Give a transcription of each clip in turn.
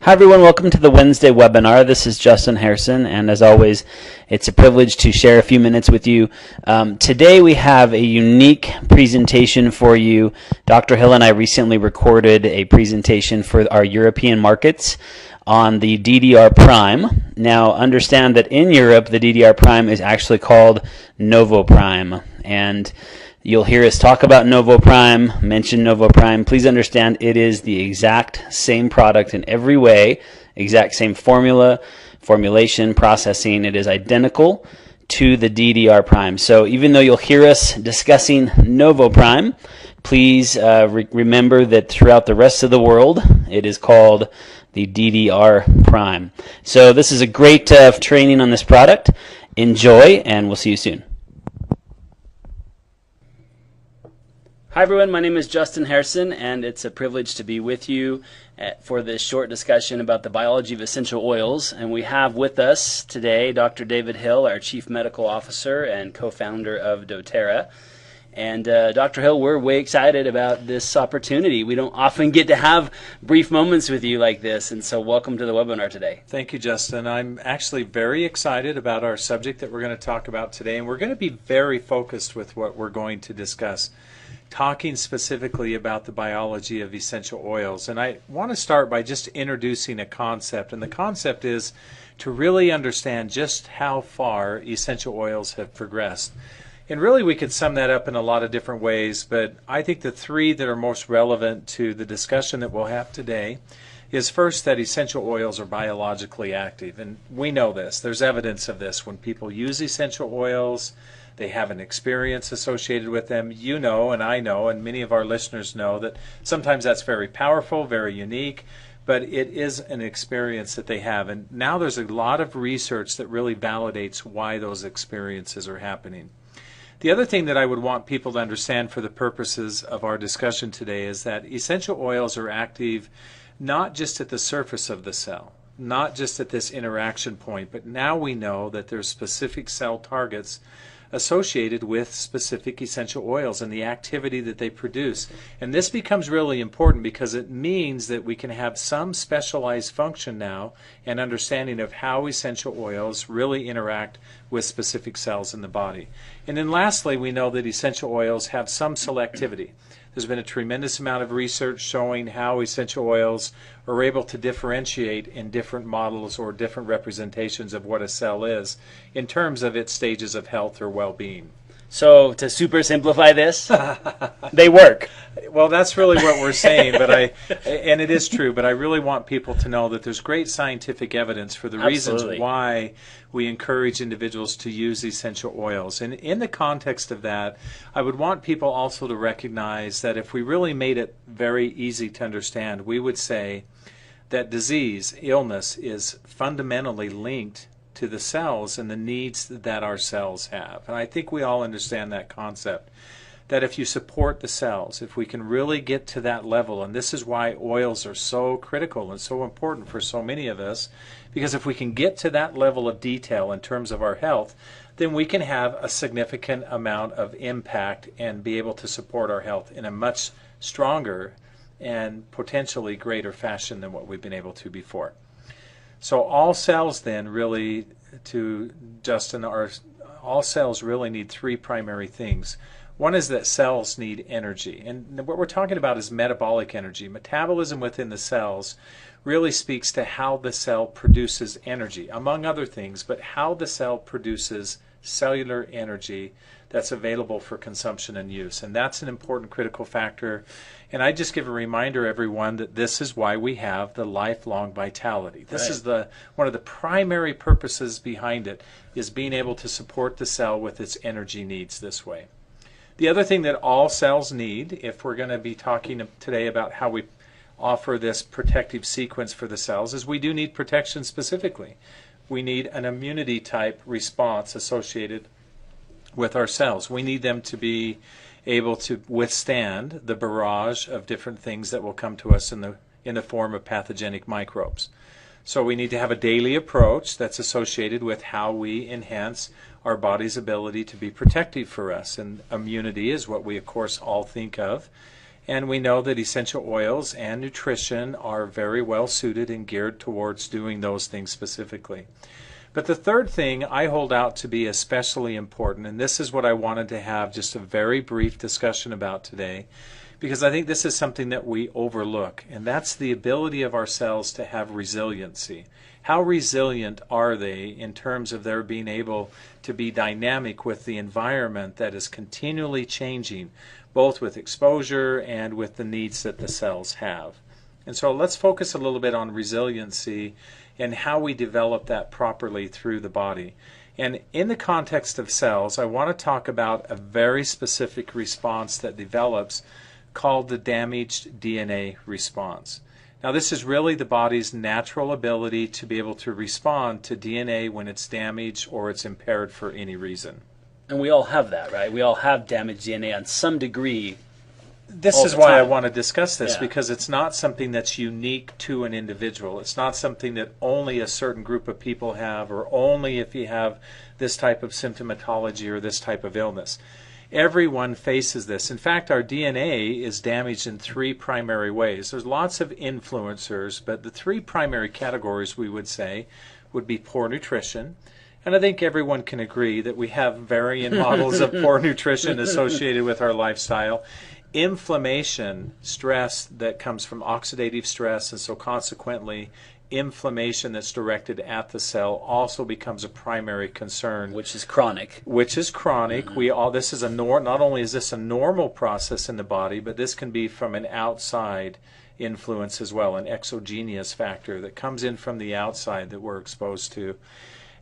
Hi everyone, welcome to the Wednesday webinar. This is Justin Harrison, and as always, it's a privilege to share a few minutes with you. Today we have a unique presentation for you. Dr. Hill and I recently recorded a presentation for our European markets on the DDR Prime. Now understand that in Europe, the DDR Prime is actually called Novo Prime, and you'll hear us talk about Novo Prime, mention Novo Prime. Please understand it is the exact same product in every way, exact same formula, formulation, processing. It is identical to the DDR Prime. So even though you'll hear us discussing Novo Prime, please remember that throughout the rest of the world, it is called the DDR Prime. So this is a great training on this product. Enjoy, and we'll see you soon. Hi everyone, my name is Justin Harrison, and it's a privilege to be with you for this short discussion about the biology of essential oils. And we have with us today Dr. David Hill, our Chief Medical Officer and co-founder of doTERRA. And Dr. Hill, we're way excited about this opportunity. We don't often get to have brief moments with you like this, and so welcome to the webinar today. Thank you, Justin. I'm actually very excited about our subject that we're going to talk about today, and we're going to be very focused with what we're going to discuss, talking specifically about the biology of essential oils. And I want to start by just introducing a concept, and the concept is to really understand just how far essential oils have progressed. And really we could sum that up in a lot of different ways, but I think the three that are most relevant to the discussion that we'll have today is first that essential oils are biologically active. And we know this. There's evidence of this. When people use essential oils, they have an experience associated with them. You know, and I know, and many of our listeners know that sometimes that's very powerful, very unique, but it is an experience that they have. And now there's a lot of research that really validates why those experiences are happening. The other thing that I would want people to understand for the purposes of our discussion today is that essential oils are active not just at the surface of the cell, not just at this interaction point, but now we know that there's specific cell targets associated with specific essential oils and the activity that they produce. And this becomes really important because it means that we can have some specialized function now and understanding of how essential oils really interact with specific cells in the body. And then lastly, we know that essential oils have some selectivity. There's been a tremendous amount of research showing how essential oils are able to differentiate in different models or different representations of what a cell is in terms of its stages of health or well-being. So to super simplify this, they work. Well, that's really what we're saying, and it is true, but I really want people to know that there's great scientific evidence for the reasons why we encourage individuals to use essential oils. And in the context of that, I would want people also to recognize that if we really made it very easy to understand, we would say that disease, illness, is fundamentally linked to the cells and the needs that our cells have. And I think we all understand that concept, that if you support the cells, if we can really get to that level, and this is why oils are so critical and so important for so many of us, because if we can get to that level of detail in terms of our health, then we can have a significant amount of impact and be able to support our health in a much stronger and potentially greater fashion than what we've been able to before. So all cells then really, to Justin, all cells really need three primary things. One is that cells need energy, and what we're talking about is metabolic energy. Metabolism within the cells really speaks to how the cell produces energy, among other things, but how the cell produces cellular energy that's available for consumption and use. And that's an important critical factor. And I just give a reminder, everyone, that this is why we have the lifelong vitality. This is one of the primary purposes behind it, is being able to support the cell with its energy needs this way. The other thing that all cells need, if we're going to be talking today about how we offer this protective sequence for the cells, is we do need protection specifically. We need an immunity type response associated with our cells. We need them to be able to withstand the barrage of different things that will come to us in the form of pathogenic microbes. So we need to have a daily approach that's associated with how we enhance our body's ability to be protective for us. And immunity is what we, of course, all think of And we know that essential oils and nutrition are very well suited and geared towards doing those things specifically. But the third thing I hold out to be especially important, and this is what I wanted to have just a very brief discussion about today, because I think this is something that we overlook, and that's the ability of our cells to have resiliency. How resilient are they in terms of their being able to be dynamic with the environment that is continually changing, both with exposure and with the needs that the cells have? And so let's focus a little bit on resiliency and how we develop that properly through the body. And in the context of cells, I want to talk about a very specific response that develops called the damaged DNA response. Now, this is really the body's natural ability to be able to respond to DNA when it's damaged or it's impaired for any reason. And we all have that, right? We all have damaged DNA on some degree. This is why I want to discuss this, because it's not something that's unique to an individual. It's not something that only a certain group of people have, or only if you have this type of symptomatology or this type of illness. Everyone faces this. In fact, our DNA is damaged in three primary ways. There's lots of influencers, but the three primary categories, we would say, would be poor nutrition. And I think everyone can agree that we have varying models of poor nutrition associated with our lifestyle. Inflammation, stress that comes from oxidative stress, and so consequently inflammation that's directed at the cell also becomes a primary concern, which is chronic. Mm-hmm. This is not only is this a normal process in the body, but this can be from an outside influence as well, an exogenous factor that comes in from the outside that we're exposed to.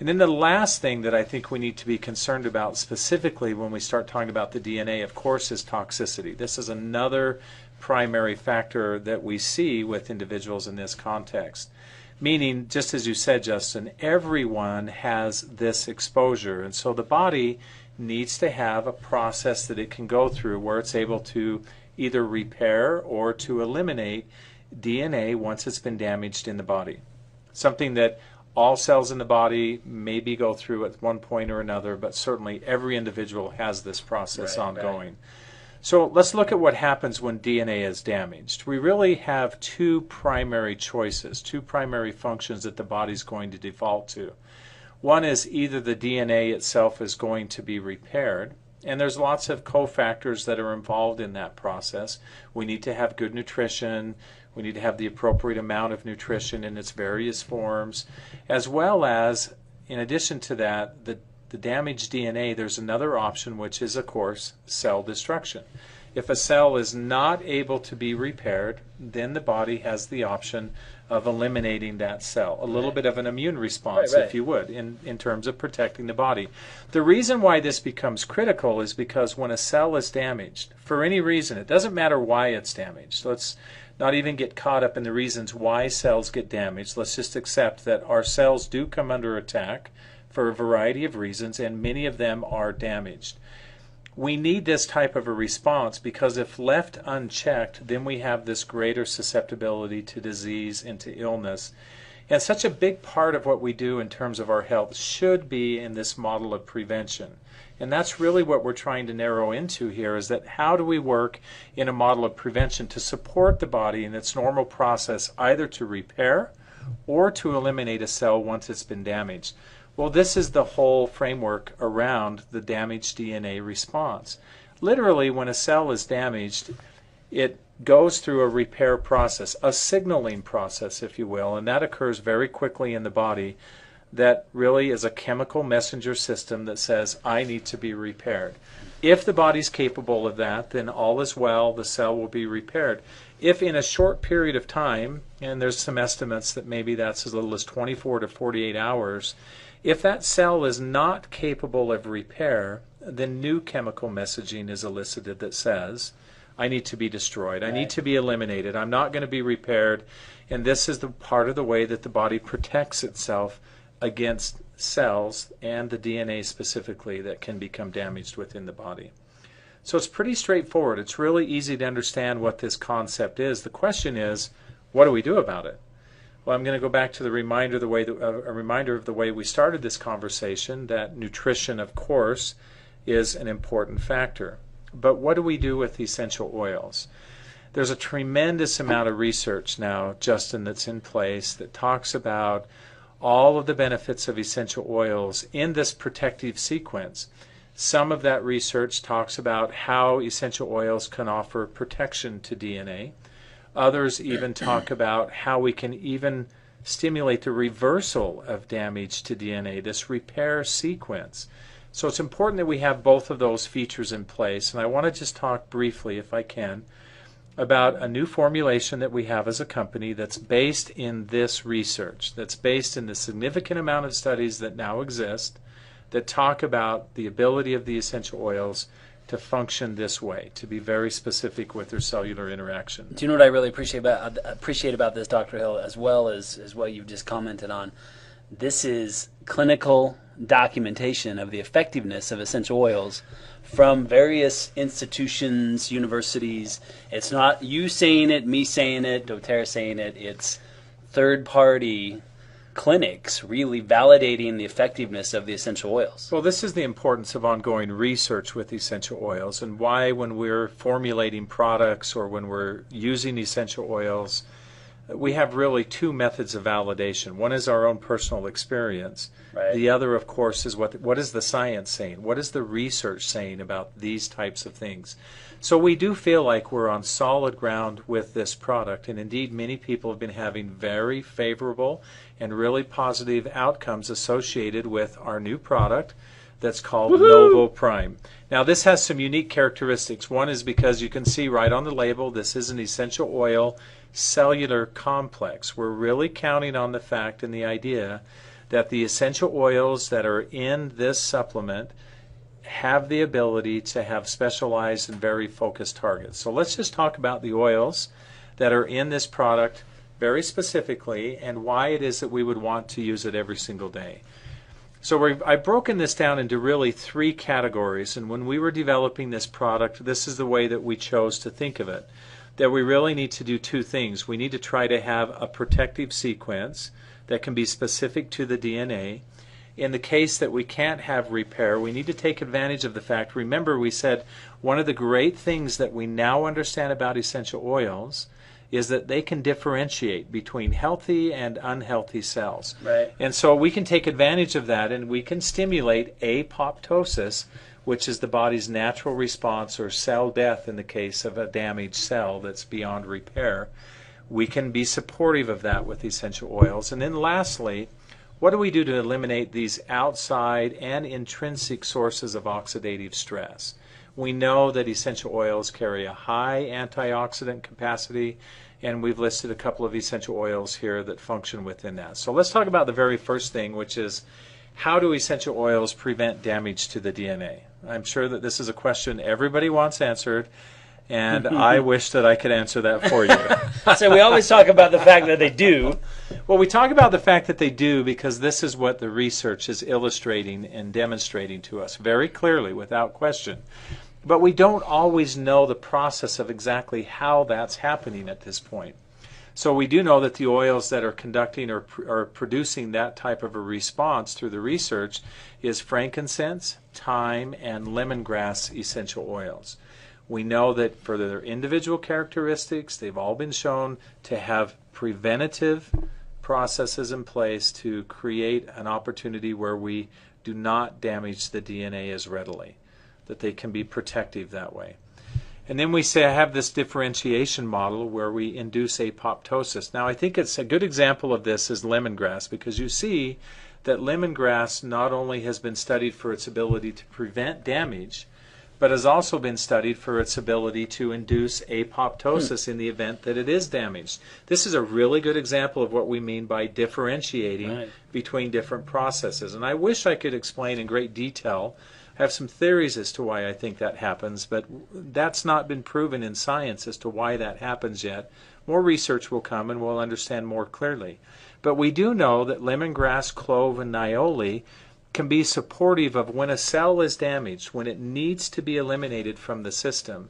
And then the last thing that I think we need to be concerned about specifically when we start talking about the DNA, of course, is toxicity. This is another primary factor that we see with individuals in this context. Meaning, just as you said, Justin, everyone has this exposure, and so the body needs to have a process that it can go through where it's able to either repair or to eliminate DNA once it's been damaged in the body. Something that all cells in the body maybe go through at one point or another, but certainly every individual has this process ongoing. Right. So let's look at what happens when DNA is damaged. We really have two primary choices, two primary functions that the body's going to default to. One is either the DNA itself is going to be repaired, and there's lots of cofactors that are involved in that process. We need to have good nutrition. We need to have the appropriate amount of nutrition in its various forms, as well as, in addition to that, the damaged DNA, there's another option, which is, of course, cell destruction. If a cell is not able to be repaired, then the body has the option of eliminating that cell. A little bit of an immune response, if you would, in terms of protecting the body. The reason why this becomes critical is because when a cell is damaged, for any reason, it doesn't matter why it's damaged. Let's not even get caught up in the reasons why cells get damaged. Let's just accept that our cells do come under attack for a variety of reasons, and many of them are damaged. We need this type of a response because if left unchecked, then we have this greater susceptibility to disease and to illness. And such a big part of what we do in terms of our health should be in this model of prevention. And that's really what we're trying to narrow into here, is that how do we work in a model of prevention to support the body in its normal process, either to repair or to eliminate a cell once it's been damaged. Well, this is the whole framework around the damaged DNA response. Literally, when a cell is damaged, it goes through a repair process, a signaling process, if you will, and that occurs very quickly in the body. That really is a chemical messenger system that says, I need to be repaired. If the body's capable of that, then all is well, the cell will be repaired. If in a short period of time, and there's some estimates that maybe that's as little as 24 to 48 hours, if that cell is not capable of repair, then new chemical messaging is elicited that says, I need to be destroyed, I need to be eliminated, I'm not going to be repaired, and this is the part of the way that the body protects itself against cells and the DNA specifically that can become damaged within the body. So it's pretty straightforward. It's really easy to understand what this concept is. The question is, what do we do about it? Well, I'm going to go back to a reminder of the way we started this conversation, that nutrition, of course, is an important factor. But what do we do with essential oils? There's a tremendous amount of research now, Justin, that's in place that talks about all of the benefits of essential oils in this protective sequence. Some of that research talks about how essential oils can offer protection to DNA. Others even talk about how we can even stimulate the reversal of damage to DNA, this repair sequence. So it's important that we have both of those features in place. And I want to just talk briefly, if I can, about a new formulation that we have as a company that's based in this research, that's based in the significant amount of studies that now exist that talk about the ability of the essential oils to function this way, to be very specific with their cellular interaction. Do you know what I really appreciate about this, Dr. Hill, as well as what you've just commented on? This is clinical documentation of the effectiveness of essential oils from various institutions, universities. It's not you saying it, me saying it, doTERRA saying it. It's third-party clinics really validating the effectiveness of the essential oils. Well, this is the importance of ongoing research with essential oils, and why when we're formulating products or when we're using essential oils, we have really two methods of validation. One is our own personal experience. Right. The other, of course, is what is the science saying? What is the research saying about these types of things? So we do feel like we're on solid ground with this product, and indeed many people have been having very favorable and really positive outcomes associated with our new product that's called Novo Prime. Now this has some unique characteristics. One is because you can see right on the label this is an essential oil cellular complex. We're really counting on the fact and the idea that the essential oils that are in this supplement have the ability to have specialized and very focused targets. So let's just talk about the oils that are in this product very specifically and why it is that we would want to use it every single day. So I've broken this down into really three categories, and when we were developing this product, this is the way that we chose to think of it. That we really need to do two things. We need to try to have a protective sequence that can be specific to the DNA. In the case that we can't have repair, we need to take advantage of the fact, remember we said one of the great things that we now understand about essential oils is that they can differentiate between healthy and unhealthy cells. Right. And so we can take advantage of that and we can stimulate apoptosis, which is the body's natural response or cell death in the case of a damaged cell that's beyond repair. We can be supportive of that with essential oils. And then lastly, what do we do to eliminate these outside and intrinsic sources of oxidative stress? We know that essential oils carry a high antioxidant capacity, and we've listed a couple of essential oils here that function within that. So let's talk about the very first thing, which is how do essential oils prevent damage to the DNA? I'm sure that this is a question everybody wants answered, and I wish that I could answer that for you. So we always talk about the fact that they do. Well, we talk about the fact that they do because this is what the research is illustrating and demonstrating to us very clearly, without question. But we don't always know the process of exactly how that's happening at this point. So we do know that the oils that are conducting or producing that type of a response through the research is frankincense, thyme, and lemongrass essential oils. We know that for their individual characteristics, they've all been shown to have preventative processes in place to create an opportunity where we do not damage the DNA as readily, that they can be protective that way. And then we say I have this differentiation model where we induce apoptosis. Now I think it's a good example of this is lemongrass, because you see that lemongrass not only has been studied for its ability to prevent damage, but has also been studied for its ability to induce apoptosis in the event that it is damaged. This is a really good example of what we mean by differentiating between different processes. And I wish I could explain in great detail. I have some theories as to why I think that happens, but that's not been proven in science as to why that happens yet. More research will come and we'll understand more clearly. But we do know that lemongrass, clove, and nioli can be supportive of when a cell is damaged, when it needs to be eliminated from the system,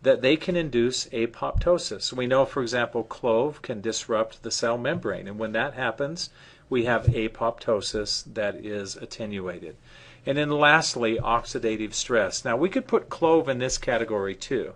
that they can induce apoptosis. We know, for example, clove can disrupt the cell membrane, and when that happens, we have apoptosis that is attenuated. And then lastly, oxidative stress. Now we could put clove in this category too,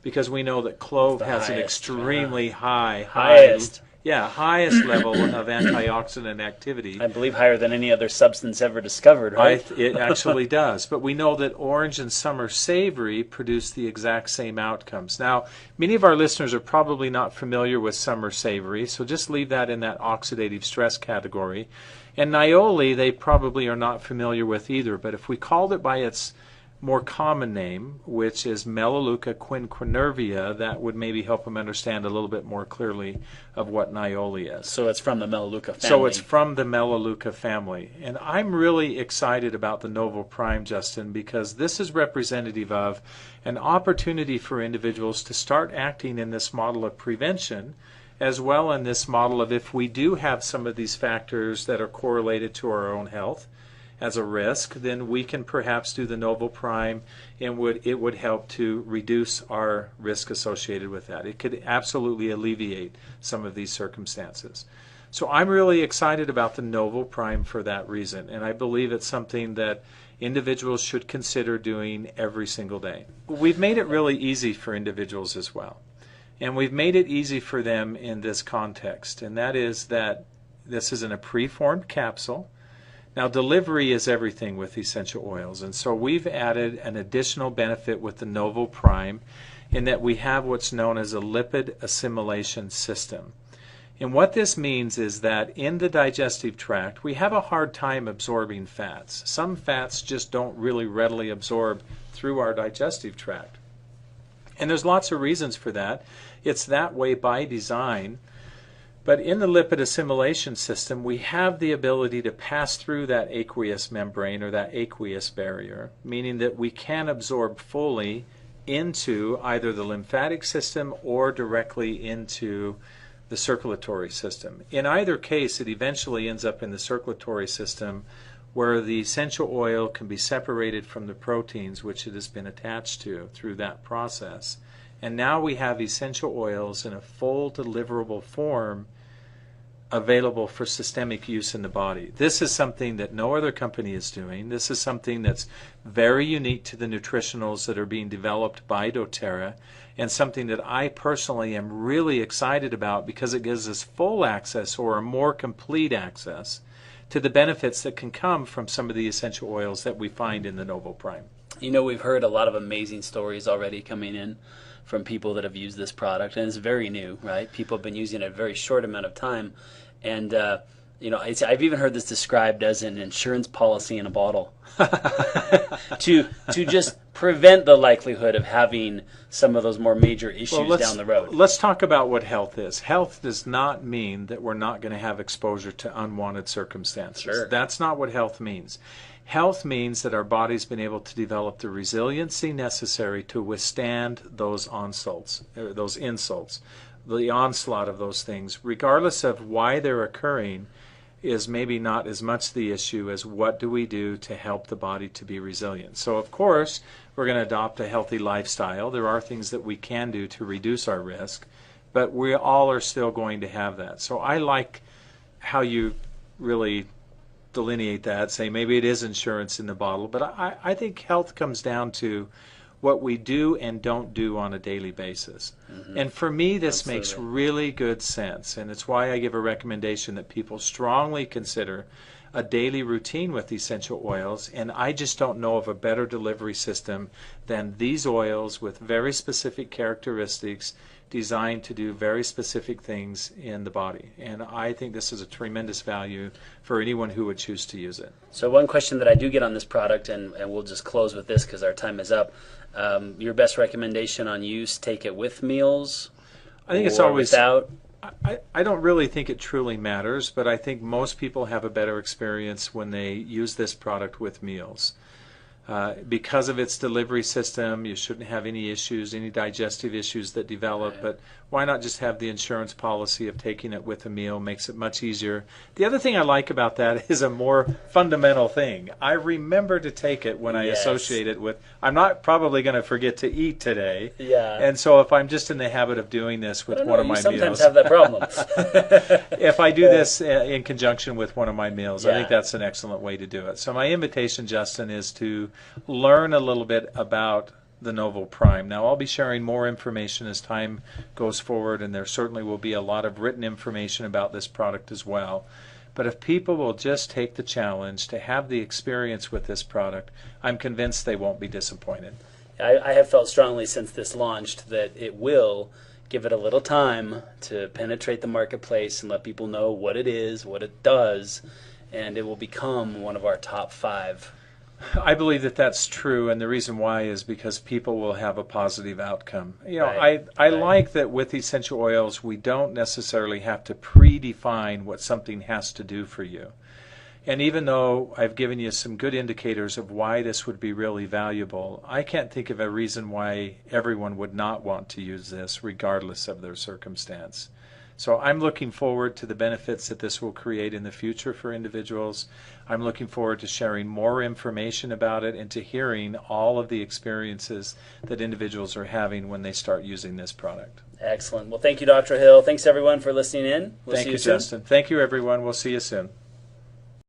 because we know that clove has an extremely highest level of antioxidant activity. I believe higher than any other substance ever discovered, right? It actually does. But we know that orange and summer savory produce the exact same outcomes. Now, many of our listeners are probably not familiar with summer savory, so just leave that in that oxidative stress category. And Nioli, they probably are not familiar with either, but if we called it by its more common name, which is Melaleuca quinquenervia, that would maybe help them understand a little bit more clearly of what Nioli is. So it's from the Melaleuca family. So it's from the Melaleuca family. And I'm really excited about the Novel Prime, Justin, because this is representative of an opportunity for individuals to start acting in this model of prevention, as well in this model of if we do have some of these factors that are correlated to our own health as a risk, then we can perhaps do the Novel Prime, and it would help to reduce our risk associated with that. It could absolutely alleviate some of these circumstances. So I'm really excited about the Novel Prime for that reason, and I believe it's something that individuals should consider doing every single day. We've made it really easy for individuals as well, and we've made it easy for them in this context, and that is that this is in a preformed capsule. Now, delivery is everything with essential oils, and so we've added an additional benefit with the Novel Prime in that we have what's known as a lipid assimilation system. And what this means is that in the digestive tract, we have a hard time absorbing fats. Some fats just don't really readily absorb through our digestive tract. And there's lots of reasons for that. It's that way by design. But in the lipid assimilation system, we have the ability to pass through that aqueous membrane or that aqueous barrier, meaning that we can absorb fully into either the lymphatic system or directly into the circulatory system. In either case, it eventually ends up in the circulatory system where the essential oil can be separated from the proteins which it has been attached to through that process. And now we have essential oils in a full deliverable form available for systemic use in the body. This is something that no other company is doing. This is something that's very unique to the nutritionals that are being developed by doTERRA, and something that I personally am really excited about because it gives us full access, or a more complete access, to the benefits that can come from some of the essential oils that we find in the Novel Prime. You know, we've heard a lot of amazing stories already coming in from people that have used this product, and it's very new, right? People have been using it a very short amount of time, and you know, I've even heard this described as an insurance policy in a bottle to just prevent the likelihood of having some of those more major issues down the road. Let's talk about what health is. Health does not mean that we're not going to have exposure to unwanted circumstances. Sure. That's not what health means. Health means that our body's been able to develop the resiliency necessary to withstand those insults, the onslaught of those things, regardless of why they're occurring. Is maybe not as much the issue as what do we do to help the body to be resilient. So of course we're going to adopt a healthy lifestyle. There are things that we can do to reduce our risk, but we all are still going to have that. So I like how you really delineate that, say maybe it is insurance in the bottle, but I think health comes down to what we do and don't do on a daily basis. Mm-hmm. And for me, this makes really good sense, and it's why I give a recommendation that people strongly consider a daily routine with essential oils, and I just don't know of a better delivery system than these oils with very specific characteristics designed to do very specific things in the body. And I think this is a tremendous value for anyone who would choose to use it. So one question that I do get on this product, and we'll just close with this because our time is up, your best recommendation on use, take it with meals? I think it's always without? I don't really think it truly matters, but I think most people have a better experience when they use this product with meals. Because of its delivery system, you shouldn't have any issues, any digestive issues that develop, right. But why not just have the insurance policy of taking it with a meal? Makes it much easier. The other thing I like about that is a more fundamental thing. I remember to take it when I associate it with, I'm not probably going to forget to eat today. Yeah. And so if I'm just in the habit of doing this with one of my meals. You sometimes have that problem. If I do this in conjunction with one of my meals, I think that's an excellent way to do it. So my invitation, Justin, is to learn a little bit about the Novo Prime. Now, I'll be sharing more information as time goes forward, and there certainly will be a lot of written information about this product as well. But if people will just take the challenge to have the experience with this product, I'm convinced they won't be disappointed. I have felt strongly since this launched that it will give it a little time to penetrate the marketplace and let people know what it is, what it does, and it will become one of our top 5. I believe that that's true, and the reason why is because people will have a positive outcome. You know, Right. I like that with essential oils, we don't necessarily have to predefine what something has to do for you. And even though I've given you some good indicators of why this would be really valuable, I can't think of a reason why everyone would not want to use this regardless of their circumstance. So I'm looking forward to the benefits that this will create in the future for individuals. I'm looking forward to sharing more information about it and to hearing all of the experiences that individuals are having when they start using this product. Excellent. Well, thank you, Dr. Hill. Thanks, everyone, for listening in. We'll Thank see you, soon. Justin. Thank you, everyone. We'll see you soon.